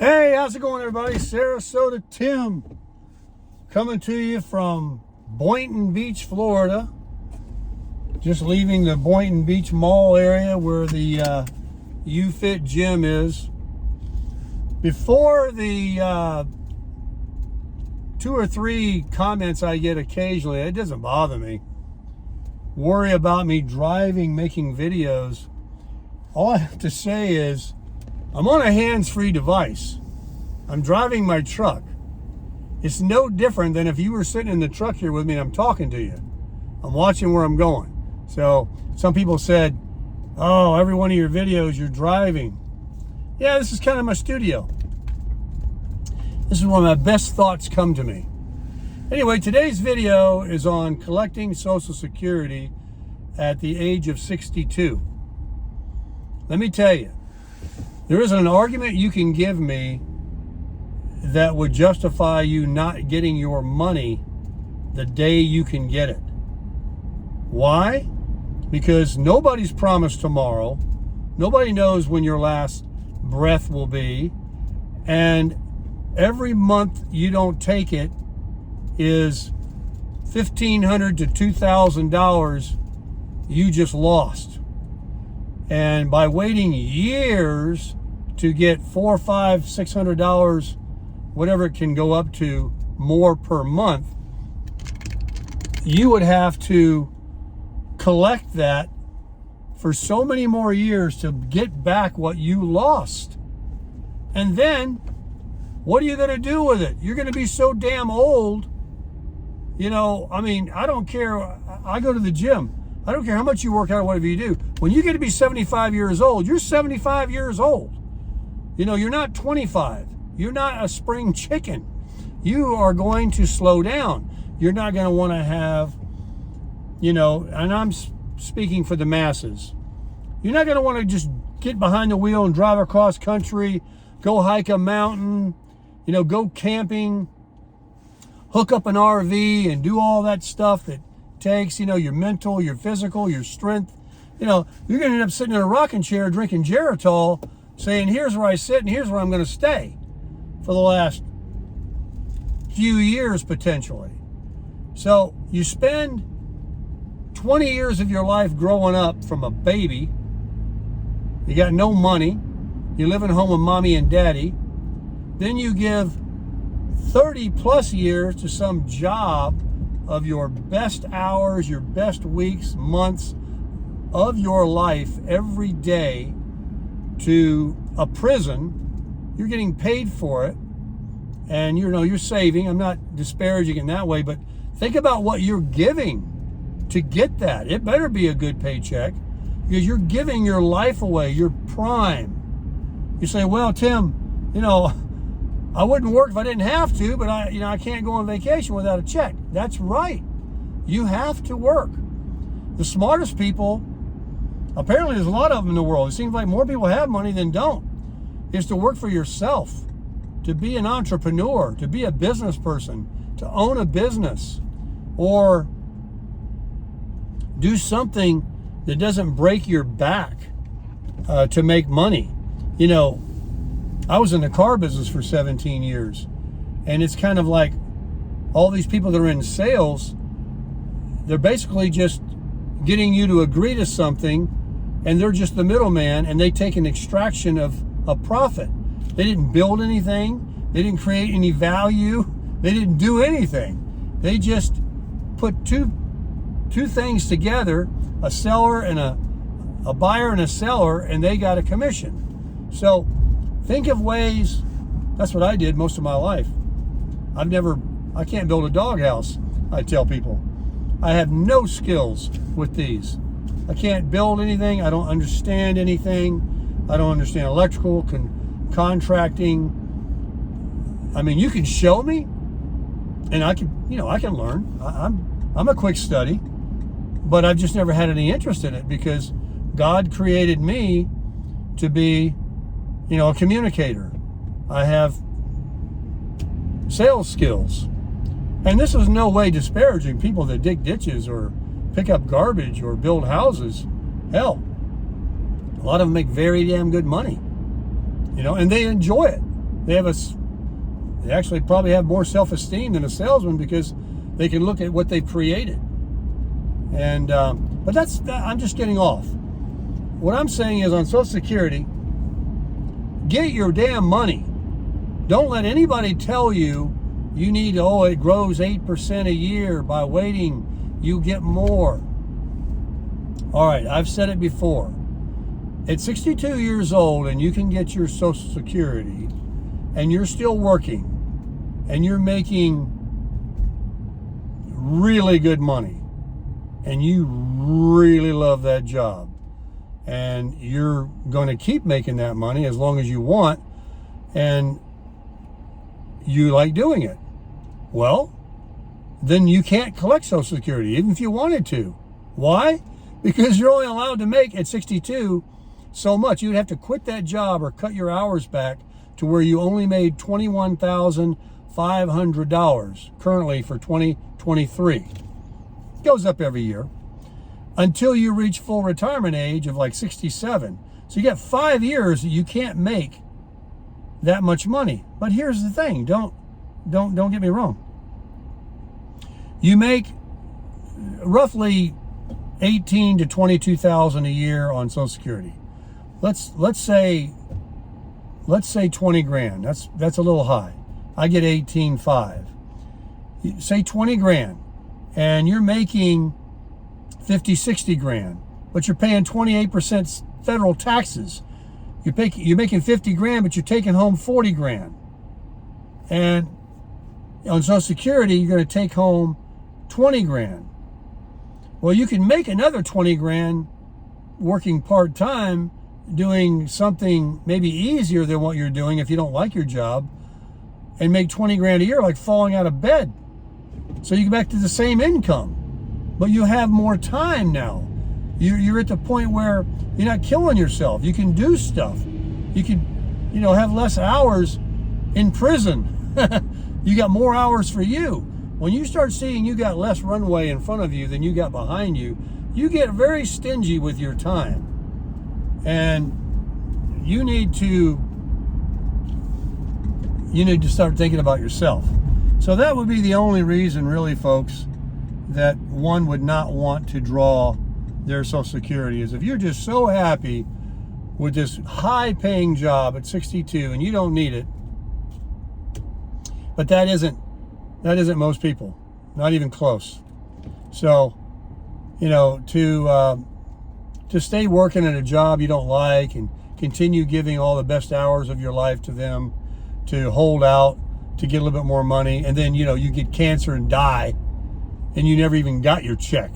Hey, how's it going, everybody? Sarasota Tim coming to you from Boynton Beach, Florida. Just leaving the Boynton Beach Mall area where the UFit gym is. Before the 2 or 3 comments I get occasionally, it doesn't bother me. Worry about me driving, making videos. All I have to say is, I'm on a hands-free device. I'm driving my truck. It's no different than if you were sitting in the truck here with me and I'm talking to you. I'm watching where I'm going. So some people said, oh, every one of your videos you're driving. Yeah, this is kind of my studio. This is where my best thoughts come to me. Anyway, today's video is on collecting Social Security at the age of 62. Let me tell you, there isn't an argument you can give me that would justify you not getting your money the day you can get it. Why? Because nobody's promised tomorrow. Nobody knows when your last breath will be. And every month you don't take it is $1,500 to $2,000 you just lost. And by waiting years to get $400, $500, $600, whatever it can go up to more per month, you would have to collect that for so many more years to get back what you lost. And then, what are you going to do with it? You're going to be so damn old. You know, I mean, I don't care. I go to the gym. I don't care how much you work out or whatever you do. When you get to be 75 years old, you're 75 years old. You know, you're not 25. You're not a spring chicken. You are going to slow down. You're not going to want to have, you know, and I'm speaking for the masses. You're not going to want to just get behind the wheel and drive across country, go hike a mountain, you know, go camping, hook up an RV and do all that stuff that takes, you know, your mental, your physical, your strength. You know, you're going to end up sitting in a rocking chair drinking Geritol saying, here's where I sit and here's where I'm going to stay for the last few years potentially. So you spend 20 years of your life growing up from a baby. You got no money. You live in home with mommy and daddy. Then you give 30 plus years to some job of your best hours, your best weeks, months of your life every day to a prison. You're getting paid for it, and you know you're saving. I'm not disparaging in that way, but think about what you're giving to get that. It better be a good paycheck, because you're giving your life away, your prime. You say, well, Tim, you know, I wouldn't work if I didn't have to, but I can't go on vacation without a check. That's right. You have to work. The smartest people, apparently there's a lot of them in the world. It seems like more people have money than don't. Is to work for yourself, to be an entrepreneur, to be a business person, to own a business, or do something that doesn't break your back to make money. You know, I was in the car business for 17 years, and it's kind of like all these people that are in sales, they're basically just getting you to agree to something, and they're just the middleman, and they take an extraction of a profit. They didn't build anything. They didn't create any value. They didn't do anything. They just put two things together, a seller and a buyer and a seller, and they got a commission. So think of ways. That's what I did most of my life. I can't build a doghouse, I tell people. I have no skills with these. I can't build anything. I don't understand anything. I don't understand electrical, contracting. I mean, you can show me, and I can learn. I'm a quick study, but I've just never had any interest in it, because God created me to be, you know, a communicator. I have sales skills. And this is no way disparaging people that dig ditches or pick up garbage or build houses. Hell, a lot of them make very damn good money, you know, and they enjoy it. They actually probably have more self-esteem than a salesman because they can look at what they've created. And but I'm just getting off. What I'm saying is, on Social Security, get your damn money. Don't let anybody tell you need, it grows 8% a year. By waiting, you get more. All right, I've said it before. At 62 years old and you can get your Social Security and you're still working and you're making really good money and you really love that job and you're going to keep making that money as long as you want and you like doing it, well, then you can't collect Social Security even if you wanted to. Why? Because you're only allowed to make at 62 so much. You'd have to quit that job or cut your hours back to where you only made $21,500 currently for 2023. It goes up every year until you reach full retirement age of like 67. So you got 5 years that you can't make that much money. But here's the thing, don't get me wrong. You make roughly 18 to 22,000 a year on Social Security. Let's say 20 grand. That's a little high. I get 18.5. Say 20 grand, and you're making 50, 60 grand, but you're paying 28% federal taxes. You're making 50 grand, but you're taking home 40 grand. And on Social Security, you're going to take home 20 grand. Well, you can make another 20 grand working part-time, doing something maybe easier than what you're doing if you don't like your job, and make 20 grand a year like falling out of bed. So you get back to the same income, but you have more time now. You're at the point where you're not killing yourself. You can do stuff. You can, have less hours in prison. You got more hours for you. When you start seeing you got less runway in front of you than you got behind you, you get very stingy with your time. And you need to start thinking about yourself. So that would be the only reason, really, folks, that one would not want to draw their Social Security, is if you're just so happy with this high-paying job at 62 and you don't need it. But that isn't most people, not even close. So, to stay working at a job you don't like and continue giving all the best hours of your life to them, to hold out, to get a little bit more money, and then, you get cancer and die, and you never even got your check,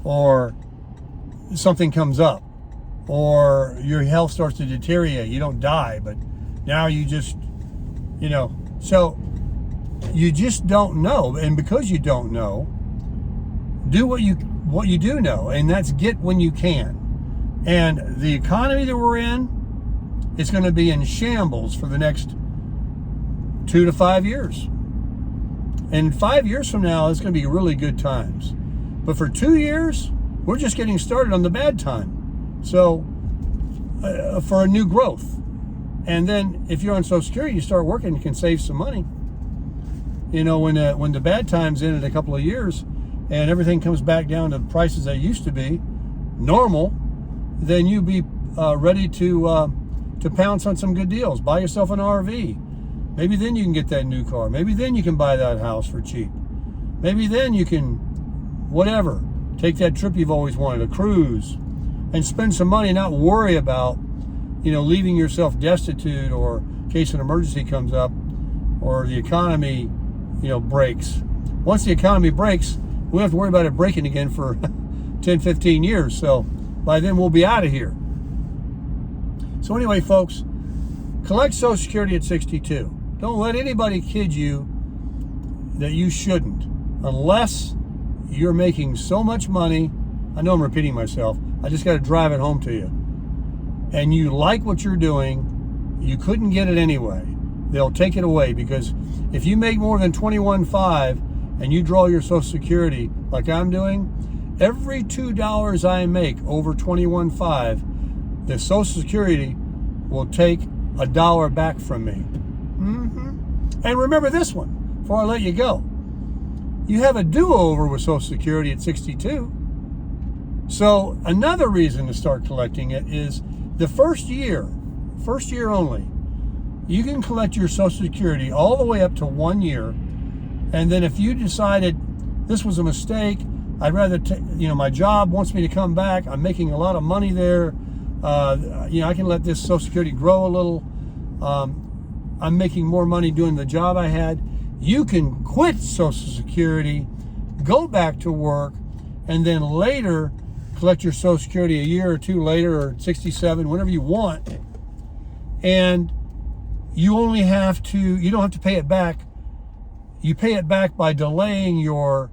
or something comes up, or your health starts to deteriorate. You don't die, but now you just, so you just don't know. And because you don't know, do what you do know, and that's get when you can. And the economy that we're in is going to be in shambles for the next 2 to 5 years. And 5 years from now, it's going to be really good times. But for 2 years, we're just getting started on the bad time. So for a new growth. And then if you're on Social Security, you start working, you can save some money. When the bad time's in a couple of years and everything comes back down to prices they used to be normal, then you be ready to pounce on some good deals. Buy yourself an RV. Maybe then you can get that new car. Maybe then you can buy that house for cheap. Maybe then you can, take that trip you've always wanted, a cruise, and spend some money, not worry about, leaving yourself destitute, or in case an emergency comes up, or the economy, breaks. Once the economy breaks, we don't have to worry about it breaking again for 10, 15 years. So by then we'll be out of here. So anyway, folks, collect Social Security at 62. Don't let anybody kid you that you shouldn't, unless you're making so much money. I know I'm repeating myself. I just got to drive it home to you. And you like what you're doing, you couldn't get it anyway. They'll take it away, because if you make more than $21,500 and you draw your Social Security like I'm doing, every $2 I make over $21,500, the Social Security will take $1 back from me. And remember this one, before I let you go. You have a do-over with Social Security at 62. So another reason to start collecting it is the first year only, you can collect your Social Security all the way up to 1 year. And then if you decided this was a mistake, I'd rather my job wants me to come back, I'm making a lot of money there, I can let this Social Security grow a little, I'm making more money doing the job I had, you can quit Social Security, go back to work, and then later collect your Social Security a year or two later, or 67, whenever you want. And you don't have to pay it back. You pay it back by delaying your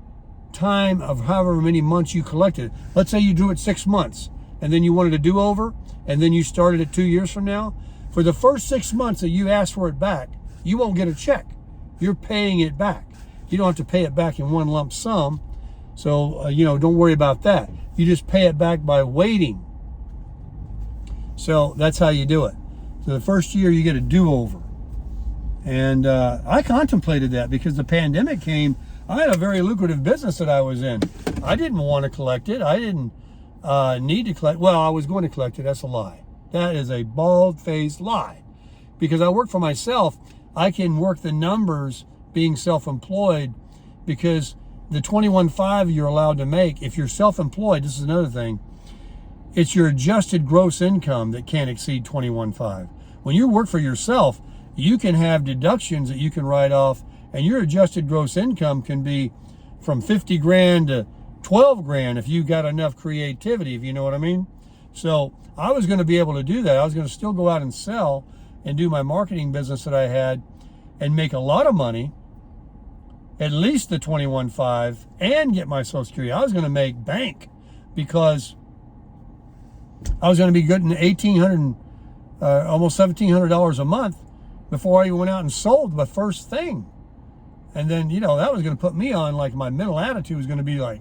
time of however many months you collected. Let's say you do it 6 months, and then you wanted a do-over, and then you started it 2 years from now. For the first 6 months that you ask for it back, you won't get a check. You're paying it back. You don't have to pay it back in one lump sum. So, don't worry about that. You just pay it back by waiting. So that's how you do it. So the first year you get a do-over. And I contemplated that because the pandemic came. I had a very lucrative business that I was in. I didn't want to collect it. I didn't need to collect. Well, I was going to collect it. That's a lie. That is a bald-faced lie. Because I work for myself, I can work the numbers being self-employed, because the 21.5 you're allowed to make, if you're self-employed, this is another thing, it's your adjusted gross income that can't exceed 21.5. When you work for yourself, you can have deductions that you can write off, and your adjusted gross income can be from 50 grand to 12 grand if you got enough creativity, if you know what I mean. So I was going to be able to do that. I was going to still go out and sell and do my marketing business that I had and make a lot of money, at least the 21.5, and get my Social Security. I was going to make bank, because I was going to be getting $1,800, almost $1,700 a month before I even went out and sold the first thing. And then, that was going to put me on, like, my mental attitude was going to be like,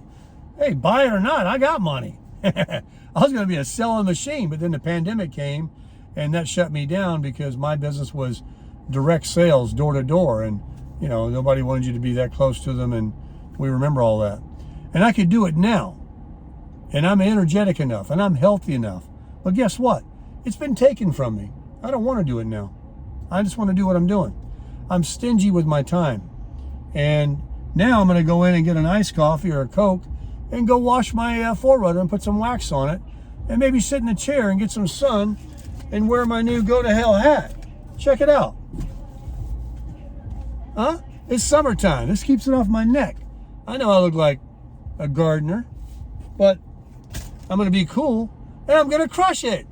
hey, buy it or not, I got money. I was going to be a selling machine, but then the pandemic came, and that shut me down, because my business was direct sales, door to door, and nobody wanted you to be that close to them, and we remember all that. And I could do it now, and I'm energetic enough, and I'm healthy enough. But guess what? It's been taken from me. I don't want to do it now. I just want to do what I'm doing. I'm stingy with my time. And now I'm going to go in and get an iced coffee or a Coke and go wash my 4Runner and put some wax on it, and maybe sit in a chair and get some sun and wear my new Go to Hell hat. Check it out. Huh? It's summertime. This keeps it off my neck. I know I look like a gardener, but I'm going to be cool, and I'm going to crush it.